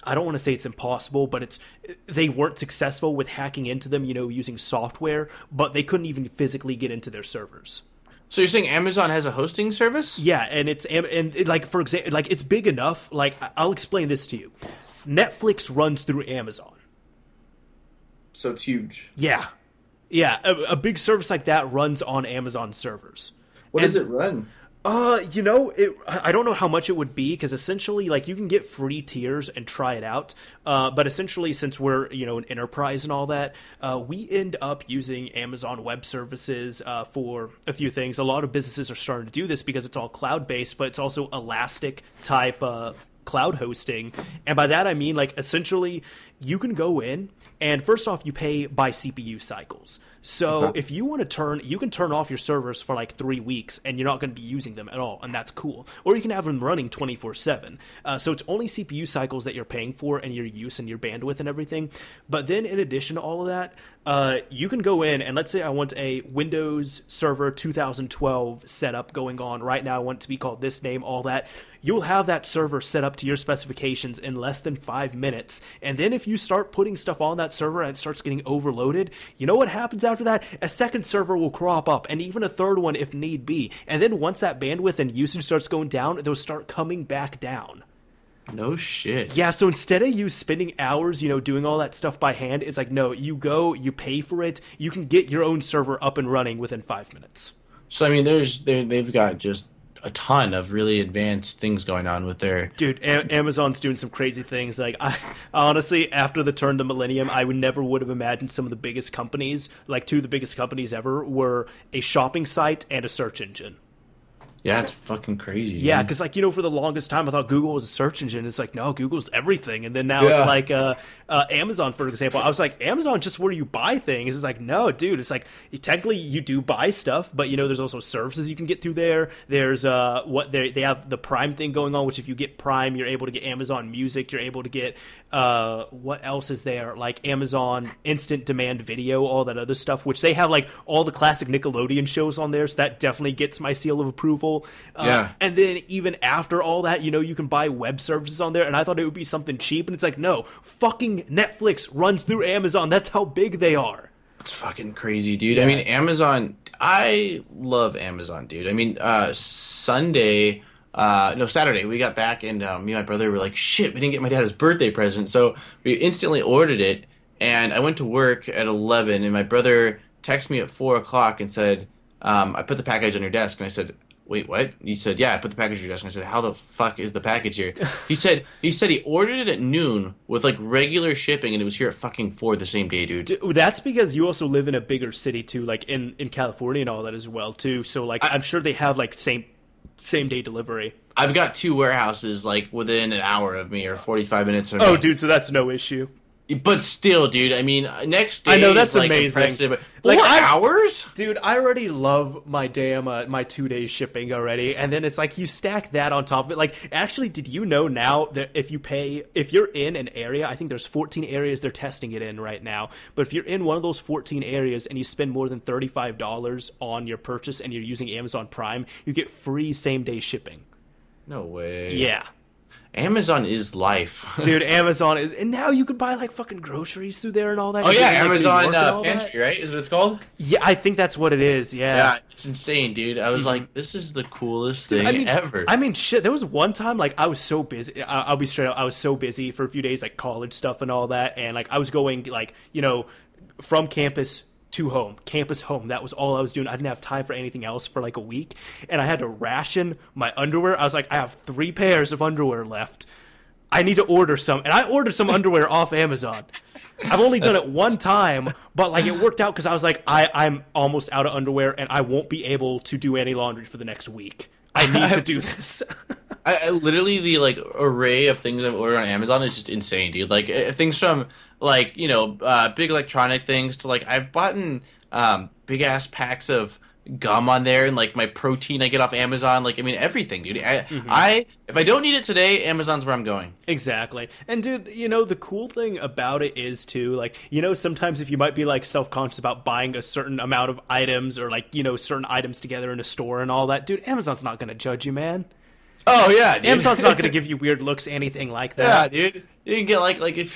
I don't want to say it's impossible, but they weren't successful with hacking into them, using software, but they couldn't even physically get into their servers. So you're saying Amazon has a hosting service? Yeah, and for example, like it's big enough. Like I'll explain this to you. Netflix runs through Amazon. So it's huge. Yeah. A big service like that runs on Amazon servers. What does it run? I don't know how much it would be, because essentially, like, you can get free tiers and try it out. But essentially, since we're, an enterprise and all that, we end up using Amazon Web Services for a few things. A lot of businesses are starting to do this because it's all cloud-based, but it's also Elastic type cloud hosting. And by that, I mean, like, essentially, you can go in, and first off, you pay by CPU cycles. So if you want to you can turn off your servers for like 3 weeks and you're not going to be using them at all, and that's cool. Or you can have them running 24/7. So it's only CPU cycles that you're paying for, and your use and your bandwidth and everything. But then in addition to all of that, you can go in and let's say I want a Windows Server 2012 setup going on right now. I want it to be called this name, all that. You'll have that server set up to your specifications in less than 5 minutes. And then if you start putting stuff on that server and it starts getting overloaded, you know what happens after that? A second server will crop up, and even a third one if need be. And then once that bandwidth and usage starts going down, they'll start coming back down. No shit. Yeah, so instead of you spending hours, doing all that stuff by hand, it's like, no, you go, you pay for it, you can get your own server up and running within 5 minutes. So, I mean, they've got just a ton of really advanced things going on with their... Dude, Amazon's doing some crazy things. Like, I honestly, after the turn of the millennium, I never would have imagined some of the biggest companies, like two of the biggest companies ever, were a shopping site and a search engine. Yeah, it's fucking crazy. Yeah, because, for the longest time, I thought Google was a search engine. It's like, no, Google's everything. And then now it's like Amazon, for example. I was like, Amazon just where you buy things. It's like, no, dude. It's like, technically, you do buy stuff, but, there's also services you can get through there. There's they have the Prime thing going on, which if you get Prime, you're able to get Amazon Music. You're able to get, what else is there? Like Amazon Instant Demand Video, all that other stuff, which they have, like, all the classic Nickelodeon shows on there. So that definitely gets my seal of approval. And then even after all that, you can buy web services on there, and I thought it would be something cheap, and it's like, no, fucking Netflix runs through Amazon. That's how big they are. It's fucking crazy, dude. Yeah. I mean, Amazon, I love Amazon, dude. I mean, Saturday, we got back, and me and my brother were like, shit, we didn't get my dad his birthday present, so we instantly ordered it, and I went to work at 11, and my brother texted me at 4 o'clock and said, I put the package on your desk, and I said, wait, what? He said, yeah, I put the package on your desk. And I said, how the fuck is the package here? He said he ordered it at noon with, like, regular shipping, and it was here at fucking 4 the same day, dude. That's because you also live in a bigger city, too, like, in California and all that as well, too. So, like, I'm sure they have, like, same day delivery. I've got 2 warehouses, like, within an hour of me, or 45 minutes of me. Oh, dude, so that's no issue. But still, dude, I mean, next day I know, that's is, like, amazing. impressive. 4 hours? Dude, I already love my damn, my 2 days shipping already, and then it's like, you stack that on top of it. Like, actually, did you know now that if you're in an area, I think there's 14 areas they're testing it in right now, but if you're in one of those 14 areas and you spend more than $35 on your purchase and you're using Amazon Prime, you get free same-day shipping. No way. Yeah. Amazon is life. Dude, Amazon is, and now you could buy like fucking groceries through there and all that. Oh yeah, like, Amazon Pantry, Pantry, right? Is what it's called? Yeah, I think that's what it is. Yeah, Yeah, it's insane, dude. I was like, this is the coolest thing ever. I mean, shit. There was one time like I was so busy. I'll be straight up. I was so busy for a few days, like college stuff and all that, and like I was going like from campus to home, campus home. That was all I was doing. I didn't have time for anything else for like a week, and I had to ration my underwear. I was like, I have 3 pairs of underwear left. I need to order some, and I ordered some underwear off Amazon. I've only done it one time, but like it worked out because I was like, I'm almost out of underwear, and I won't be able to do any laundry for the next week. I need to do this. I literally the like array of things I've ordered on Amazon is just insane, dude. Like things from like big electronic things to like I've bought big ass packs of gum on there, and like my protein I get off Amazon. Like I mean everything, dude. I if I don't need it today, Amazon's where I'm going. Exactly. And dude, the cool thing about it is too, like, sometimes if you might be like self-conscious about buying a certain amount of items or like, certain items together in a store and all that, dude, Amazon's not going to judge you, man. Oh yeah, dude. Amazon's not going to give you weird looks, anything like that. Yeah, dude. You can get like if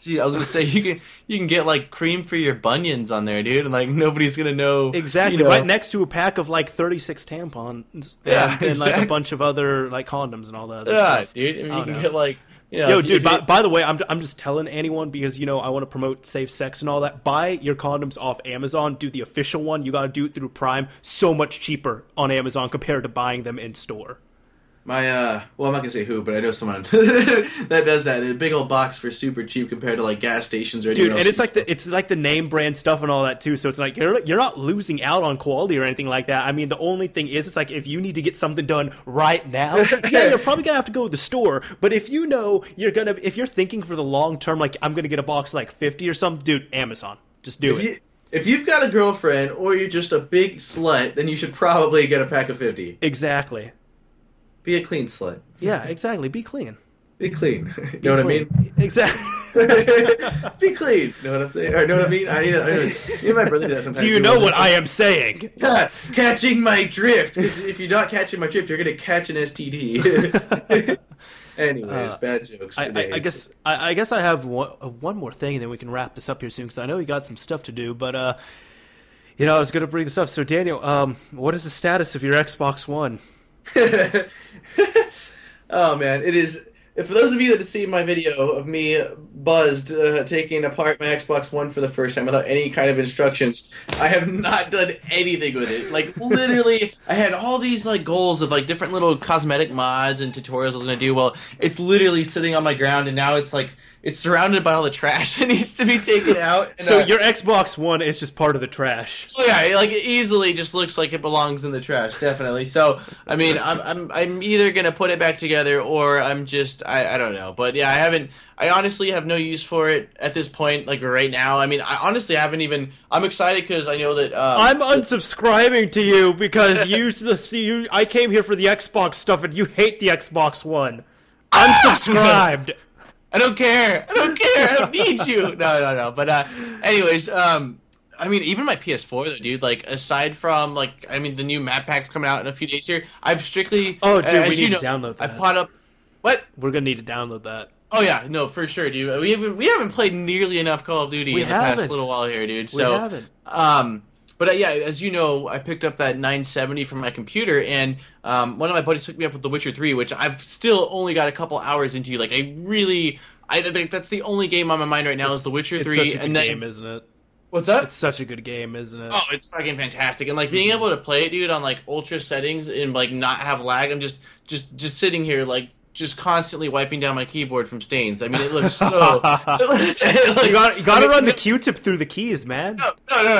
Gee, I was gonna say you can get like cream for your bunions on there, dude, and like nobody's gonna know exactly. Right next to a pack of like 36 tampons, and like a bunch of other like condoms and all that other stuff. Dude. I mean, you can get like yo, dude. By the way, I'm just telling anyone because I want to promote safe sex and all that. Buy your condoms off Amazon. Do the official one. You got to do it through Prime. So much cheaper on Amazon compared to buying them in store. My well, I'm not gonna say who, but I know someone that does that. A big old box for super cheap compared to like gas stations or anything else. And it's like the name brand stuff and all that too. So it's like you're not losing out on quality or anything like that. I mean, the only thing is, it's like if you need to get something done right now, yeah, you're probably gonna have to go to the store. But if if you're thinking for the long term, like I'm gonna get a box like 50 or something, dude, Amazon, just do it. If you've got a girlfriend or you're just a big slut, then you should probably get a pack of 50. Exactly. Be a clean slut. Yeah, exactly. Be clean. Be clean. You know what I mean? Exactly. Be clean. Know what I'm saying? Or know what I mean? I need my brother do that sometimes. Do you know what I am saying? Catching my drift. Because if you're not catching my drift, you're going to catch an STD. Anyways, bad jokes for days. I guess I have one more thing, and then we can wrap this up here soon, because I know you got some stuff to do, but I was going to bring this up. So, Daniel, what is the status of your Xbox One? Oh man, it is. For those of you that have seen my video of me buzzed taking apart my Xbox One for the first time without any kind of instructions, I have not done anything with it. Like literally, I had all these like goals of like different little cosmetic mods and tutorials I was gonna do. Well, it's literally sitting on my ground, and now it's like it's surrounded by all the trash that needs to be taken out. And, so your Xbox One is just part of the trash. Oh yeah, like it easily just looks like it belongs in the trash, definitely. So I mean, I'm either gonna put it back together or I'm just I don't know. But yeah, I honestly have no use for it at this point. Like right now, I mean, I honestly haven't even. I'm excited because I know that I'm unsubscribing to you because I came here for the Xbox stuff and you hate the Xbox One. Unsubscribed. I don't care. I don't need you. No. But anyways, I mean, even my PS4 though, dude. Like, aside from like, I mean, the new map pack's coming out in a few days here. I've strictly. Oh, dude, we need to download that. I pot up. What? We're gonna need to download that. Oh yeah, no, for sure, dude. We haven't played nearly enough Call of Duty in the past little while here, dude. So, we haven't. But yeah, as you know, I picked up that 970 from my computer, and one of my buddies hooked me up with The Witcher 3, which I've still only got a couple hours into. Like, I think that's the only game on my mind right now is The Witcher 3. It's such a good game, isn't it? What's that? It's such a good game, isn't it? Oh, it's fucking fantastic. And like being able to play it, dude, on like ultra settings and like not have lag. I'm just sitting here like just constantly wiping down my keyboard from stains. I mean, it looks so. You got to run the Q-tip through the keys, man. No.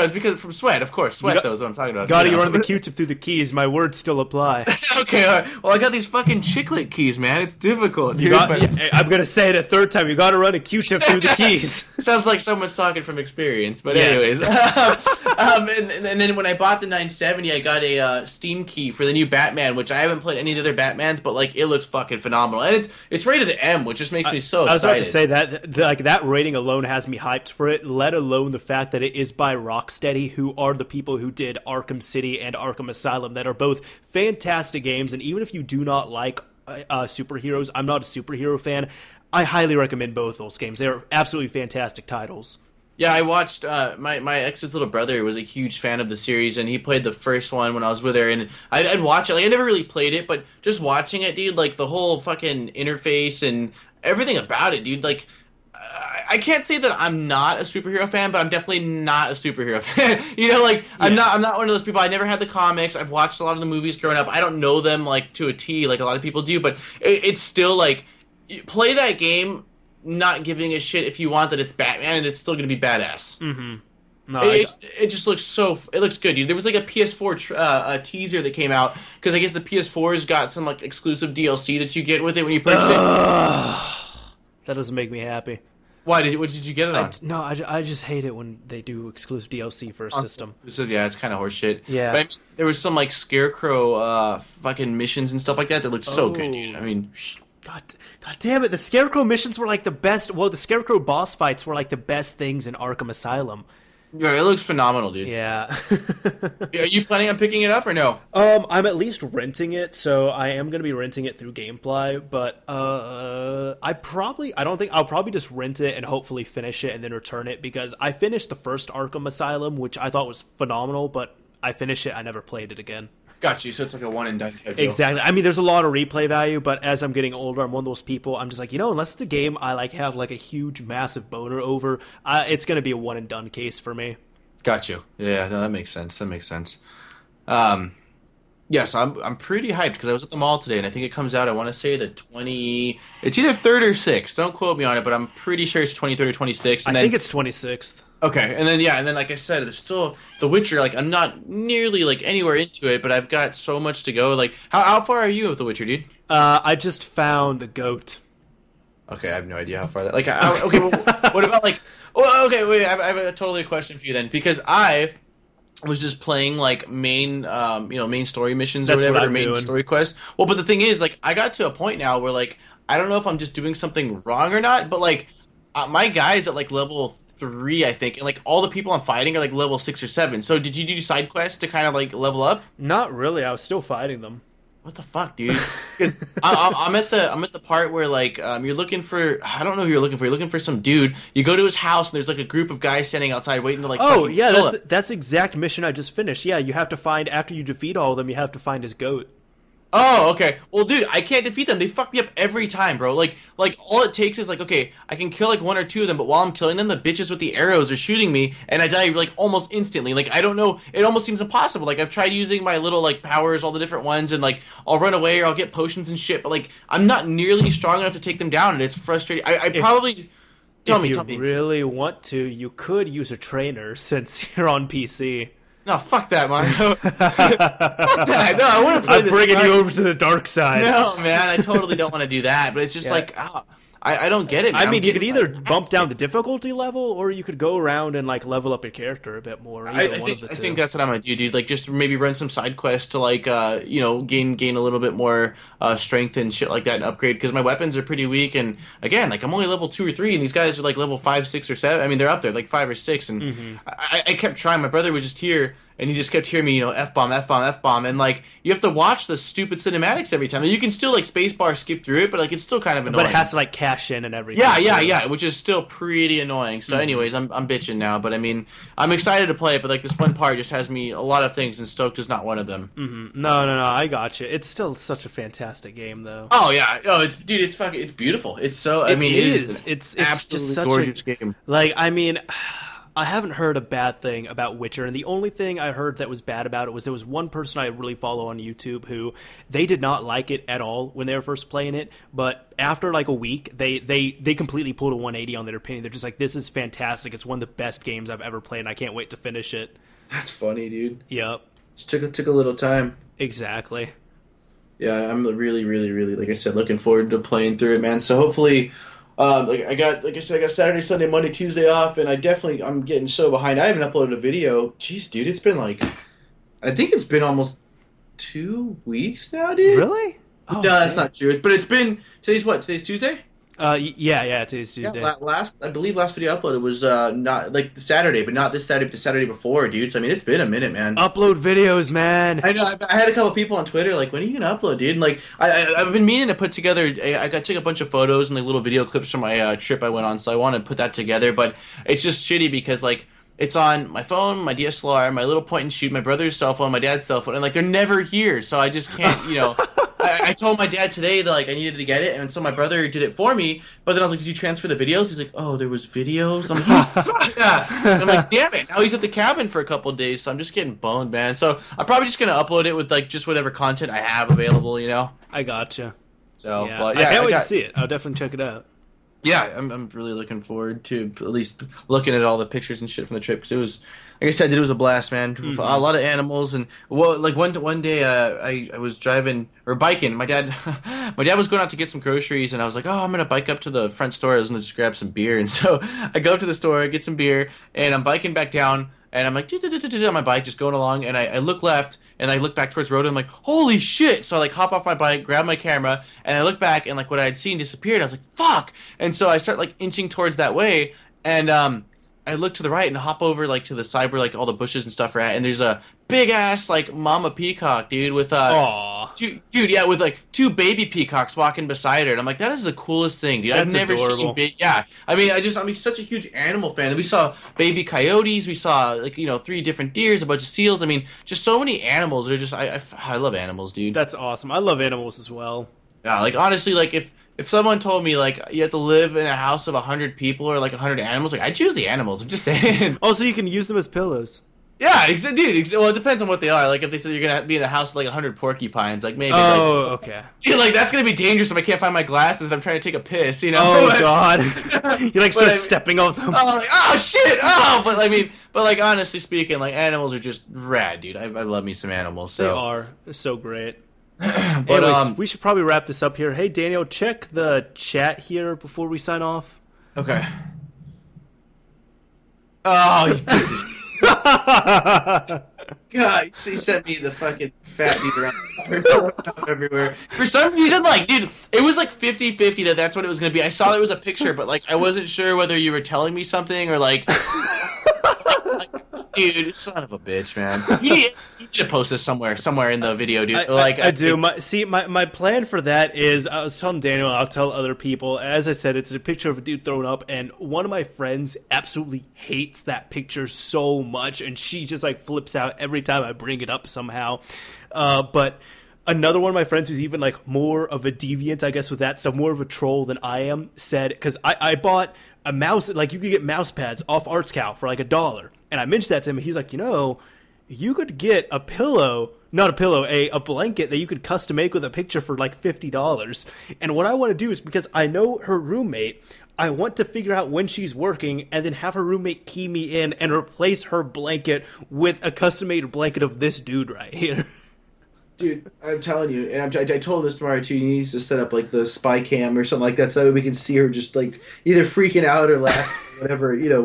It's because from sweat, of course. Sweat, though, is what I'm talking about. Got to run the Q-tip through the keys. My words still apply. Okay, all right. Well, I got these fucking chiclet keys, man. It's difficult. Dude, I'm gonna say it a third time. You got to run a Q-tip through the keys. Sounds like someone's talking from experience. But anyways, and then when I bought the 970, I got a Steam key for the new Batman, which I haven't played any of the other Batmans, but like it looks fucking phenomenal, and it's rated M, which just makes me so excited. I was about to say that rating alone has me hyped for it. Let alone the fact that it is by Rocksteady, who are the people who did Arkham City and Arkham Asylum, that are both fantastic games. And even if you do not like superheroes. I'm not a superhero fan. I highly recommend both those games. They're absolutely fantastic titles. Yeah, I watched my ex's little brother was a huge fan of the series, and he played the first one when I was with her, and I'd watch it. Like, I never really played it, but just watching it, dude, like the whole fucking interface and everything about it, dude, like I can't say that I'm not a superhero fan, but I'm definitely not a superhero fan. You know, like I'm not one of those people. I never had the comics. I've watched a lot of the movies growing up. I don't know them like to a T like a lot of people do, but it's still like play that game not giving a shit if you want that it's Batman and it's still going to be badass. Mm-hmm. No, it just looks it looks good, dude. There was like a PS4 teaser that came out because I guess the PS4's got some like exclusive DLC that you get with it when you purchase it. That doesn't make me happy. What did you get it on? I just hate it when they do exclusive DLC for a system. So yeah, it's kind of horseshit. Yeah, but I mean, there was some like Scarecrow fucking missions and stuff like that looked so good, dude. I mean, God damn it! The Scarecrow missions were like the best. Well, the Scarecrow boss fights were like the best things in Arkham Asylum. Yeah, it looks phenomenal, dude. Yeah. Are you planning on picking it up or no? I'm at least renting it, so I am going to be renting it through GameFly, but I'll probably just rent it and hopefully finish it and then return it, because I finished the first Arkham Asylum, which I thought was phenomenal, but I finished it, I never played it again. Got you, so it's like a one and done type deal. Exactly. I mean, there's a lot of replay value, but as I'm getting older, I'm one of those people, I'm just like, unless it's a game I like have like a huge, massive boner over, it's going to be a one and done case for me. Got you. Yeah, no, that makes sense. Yeah, so I'm pretty hyped because I was at the mall today, and I think it comes out, I want to say it's either 3rd or 6th. Don't quote me on it, but I'm pretty sure it's 23rd or 26th. I think it's 26th. Okay, and then like I said, there's still The Witcher. Like I'm not nearly like anywhere into it, but I've got so much to go. Like how far are you with The Witcher, dude? I just found the goat. Okay, I have no idea how far that. Like okay, well, what about like? Oh, okay, wait. I have a totally question for you then, because I was just playing like main story missions or whatever, or main story quests. Well, but the thing is, like, I got to a point now where like I don't know if I'm just doing something wrong or not, but like my guy's at like level 3, I think, and like all the people I'm fighting are like level 6 or 7. So did you do side quests to kind of like level up? Not really. I was still fighting them. What the fuck, dude? Because I'm at the part where like you're looking for, I don't know who you're looking for. You're looking for some dude. You go to his house and there's like a group of guys standing outside waiting to like. Oh yeah, that's the exact mission I just finished. Yeah, you have to find, after you defeat all of them, you have to find his goat. Oh, okay. Well, dude, I can't defeat them. They fuck me up every time, bro. Like all it takes is like, okay, I can kill like 1 or 2 of them, but while I'm killing them, the bitches with the arrows are shooting me, and I die like almost instantly. Like I don't know, it almost seems impossible. Like I've tried using my little like powers, all the different ones, and like I'll run away or I'll get potions and shit, but like I'm not nearly strong enough to take them down, and it's frustrating. I probably tell me. If you really want to, you could use a trainer since you're on PC. No, fuck that, Mario. Fuck that. No, I want to play I'm bringing you over to the dark side. No, man, I totally don't want to do that. But it's just like, I don't get it, man. I mean, you could either bump down the difficulty level, or you could go around and like level up your character a bit more. I think that's what I'm gonna do, dude. Like, just maybe run some side quests to like, gain a little bit more strength and shit like that, and upgrade, because my weapons are pretty weak. And again, like I'm only level 2 or 3, and these guys are like level 5, 6, or 7. I mean, they're up there, like 5 or 6. And I kept trying. My brother was just here, and he just kept hearing me, F-bomb, F-bomb, F-bomb. And, like, you have to watch the stupid cinematics every time. And you can still, like, spacebar skip through it, but, like, it's still kind of annoying. But it has to, like, cash in and everything. Yeah, which is still pretty annoying. So, anyways, I'm bitching now. But, I mean, I'm excited to play it, but, like, this one part just has me a lot of things, and Stoked is not one of them. No, I got you. It's still such a fantastic game, though. Oh, yeah. Oh, it's beautiful. It's so, I mean, it's just such gorgeous game. Like, I mean, I haven't heard a bad thing about Witcher, and the only thing I heard that was bad about it was there was one person I really follow on YouTube who they did not like it at all when they were first playing it, but after like a week, they completely pulled a 180 on their opinion. They're just like, this is fantastic. It's one of the best games I've ever played, and I can't wait to finish it. That's funny, dude. Yep. Just took a little time. Exactly. Yeah, I'm really, really, really, like I said, looking forward to playing through it, man. So hopefully, I got Saturday, Sunday, Monday, Tuesday off, and I'm getting so behind. I haven't uploaded a video. Jeez, dude, it's been like, I think it's been almost 2 weeks now, dude. Really? Oh, no, that's not true. But it's been, today's Tuesday? Yeah, it is Tuesday. Yeah, I believe last video uploaded was not like Saturday, but not this Saturday, but the Saturday before, dude. So I mean, it's been a minute, man. Upload videos, man. I know. I had a couple people on Twitter like, when are you gonna upload, dude? And like, I've been meaning to put together. I took a bunch of photos and like little video clips from my trip I went on, so I want to put that together. But it's just shitty because like it's on my phone, my DSLR, my little point and shoot, my brother's cell phone, my dad's cell phone, and like they're never here, so I just can't, you know. I told my dad today that like I needed to get it, and so my brother did it for me. But then I was like, "Did you transfer the videos?" He's like, "Oh, there was videos." I'm like, "Fuck that!" And I'm like, "Damn it!" Now he's at the cabin for a couple of days, so I'm just getting boned, man. So I'm probably just gonna upload it with like just whatever content I have available, you know. I gotcha. So, yeah, but I can't wait to see it. I'll definitely check it out. Yeah, I'm really looking forward to at least looking at all the pictures and shit from the trip, because it was, like I said, it was a blast, man. Mm-hmm. A lot of animals, and well, like one day I was driving or biking. My dad was going out to get some groceries, and I was like, oh, I'm gonna bike up to the front store. I was gonna just grab some beer, and so I go up to the store, get some beer, and I'm biking back down, and I'm like on my bike, just going along, and I look left. And I look back towards the road, and I'm like, holy shit! So I like hop off my bike, grab my camera, and I look back, and like what I had seen disappeared. I was like, fuck! And so I start like inching towards that way, and I look to the right and hop over like to the side where like all the bushes and stuff are at, and there's a big ass like mama peacock, dude, with with like two baby peacocks walking beside her, and I'm like, that is the coolest thing, dude. That's I've never adorable. seen I mean, I'm such a huge animal fan. We saw baby coyotes, we saw like 3 different deers, a bunch of seals. I mean, just so many animals. They're just I love animals, dude. That's awesome. I love animals as well. Yeah, like honestly, like if someone told me like you have to live in a house of 100 people or like 100 animals, like I'd choose the animals. I'm just saying. Also, you can use them as pillows. Yeah, dude. Well, it depends on what they are. Like, if they said you're gonna be in a house with like 100 porcupines, like maybe. Oh, okay. Dude, like that's gonna be dangerous if I can't find my glasses and I'm trying to take a piss. You know? Oh God! You like start stepping on them. Oh, like, oh shit! Oh, but I mean, like honestly speaking, like animals are just rad, dude. I love me some animals. So. They are. They're so great. But anyways, we should probably wrap this up here. Hey, Daniel, check the chat here before we sign off. Okay. Oh, you piece of shit. God, he sent me the fucking fat dude around everywhere. For some reason, like, dude, it was like 50-50 that's what it was going to be. I saw there was a picture, but, like, I wasn't sure whether you were telling me something or, like... dude, son of a bitch, man. You need to post this somewhere in the video, dude. I do. My plan for that is, I was telling Daniel, I'll tell other people. As I said, it's a picture of a dude thrown up, and one of my friends absolutely hates that picture so much, and she just like flips out every time I bring it up somehow. But another one of my friends who's even like more of a deviant, I guess, with that stuff, more of a troll than I am, said, because I bought a mouse, like you could get mouse pads off ArtsCow for like $1. And I mentioned that to him, and he's like, you could get a pillow, not a pillow, a blanket that you could custom make with a picture for like $50. And what I want to do is, because I know her roommate, I want to figure out when she's working and then have her roommate key me in and replace her blanket with a custom-made blanket of this dude right here. Dude, I'm telling you, and I told this tomorrow too. He needs to set up like the spy cam or something like that, so that way we can see her just like either freaking out or laughing,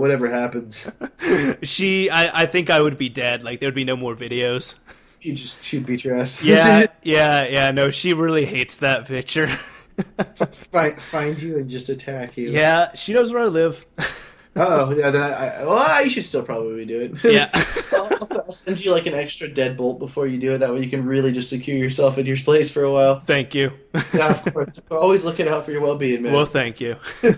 whatever happens. I think I would be dead. Like there would be no more videos. She'd beat your ass. Yeah. No, she really hates that picture. Find you and just attack you. Yeah, she knows where I live. Oh, yeah, then you should still probably do it. Yeah. I'll send you like an extra deadbolt before you do it. That way you can really just secure yourself in your place for a while. Thank you. Yeah, of course. Always looking out for your well-being, man. Well, thank you. All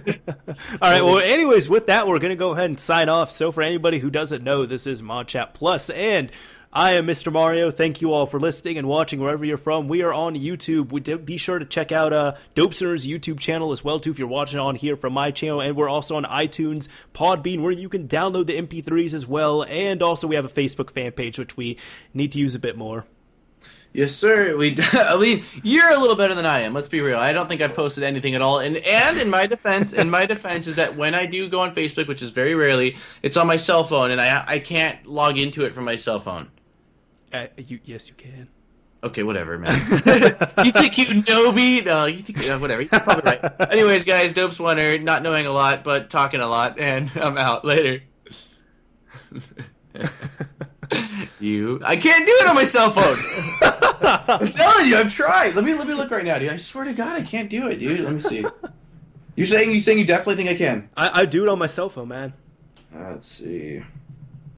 right, well, anyways, with that, we're going to go ahead and sign off. So for anybody who doesn't know, this is ModChat Plus, and I am Mr. Mario. Thank you all for listening and watching wherever you're from. We are on YouTube. Be sure to check out Dopester's YouTube channel as well, too, if you're watching on here from my channel. And we're also on iTunes, Podbean, where you can download the MP3s as well. And also we have a Facebook fan page, which we need to use a bit more. Yes, sir. I mean, you're a little better than I am. Let's be real. I don't think I've posted anything at all. And in my defense, is that when I do go on Facebook, which is very rarely, it's on my cell phone, and I can't log into it from my cell phone. Yes, you can. Okay, whatever, man. You think you know me? No, you think whatever. You're probably right. Anyways, guys, Dope's Wonder, not knowing a lot, but talking a lot, and I'm out. Later. I can't do it on my cell phone. I'm telling you, I've tried. Let me look right now, dude. I swear to God, I can't do it, dude. Let me see. You saying you definitely think I can? I do it on my cell phone, man. Let's see.